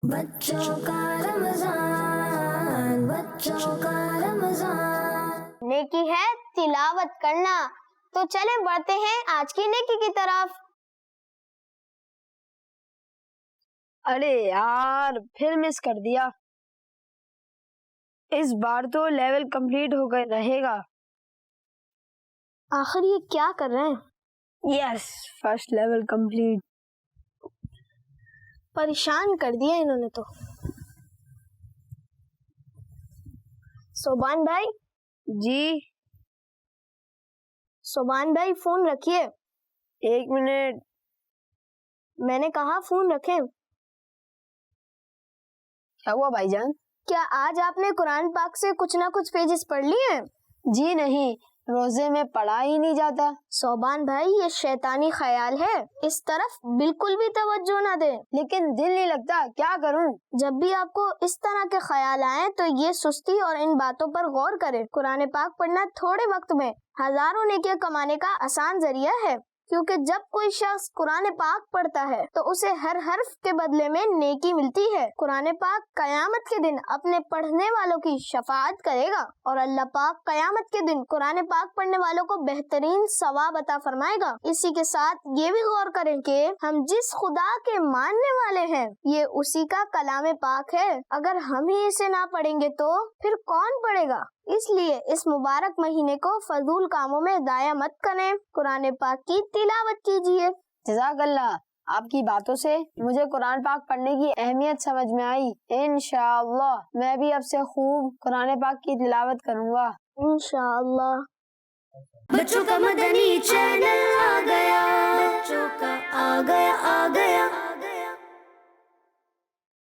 بچوں کا رمضان، بچوں کا رمضان، نیکی ہے تلاوت کرنا. تو چلیں بڑھتے ہیں آج کی نیکی کی طرف. ارے یار پھر مس کر دیا. اس بار تو لیول کمپلیٹ ہو گئے رہے گا. آخر یہ کیا کر رہے ہیں؟ یس فرسٹ لیول کمپلیٹ. پریشان کر دیا انہوں نے تو. صوبان بھائی. جی صوبان بھائی فون رکھیے. 1 منٹ. میں نے کہا فون رکھیں. کیا ہوا بھائی جان؟ کیا آج آپ نے قرآن پاک سے کچھ نہ کچھ پیجز پڑھ لیے ہیں؟ جی نہیں، روزے میں پڑھا ہی نہیں جاتا. صوبان بھائی یہ شیطانی خیال ہے، اس طرف بالکل بھی توجہ نہ دیں. لیکن دل نہیں لگتا، کیا کروں؟ جب بھی آپ کو اس طرح کے خیال آئیں تو یہ سستی اور ان باتوں پر غور کریں. قرآن پاک پڑھنا تھوڑے وقت میں ہزاروں نیکیاں کمانے کا آسان ذریعہ ہے، کیونکہ جب کوئی شخص قرآن پاک پڑھتا ہے تو اسے ہر حرف کے بدلے میں نیکی ملتی ہے. قرآن پاک قیامت کے دن اپنے پڑھنے والوں کی شفاعت کرے گا اور اللہ پاک قیامت کے دن قرآن پاک پڑھنے والوں کو بہترین ثواب عطا فرمائے گا. اسی کے ساتھ یہ بھی غور کریں کہ ہم جس خدا کے ماننے والے ہیں یہ اسی کا کلام پاک ہے. اگر ہم ہی اسے نہ پڑھیں گے تو پھر کون پڑھے گا؟ اس لیے اس مبارک مہینے کو فضول کاموں میں ضائع مت کریں، قرآن پاک کی تلاوت کیجیے. جزاک اللہ. آپ کی باتوں سے مجھے قرآن پاک پڑھنے کی اہمیت سمجھ میں آئی. انشاءاللہ میں بھی اب سے خوب قرآن پاک کی تلاوت کروں گا. انشاءاللہ. بچوں کا مدنی چینل آ گیا، بچوں کا آ گیا.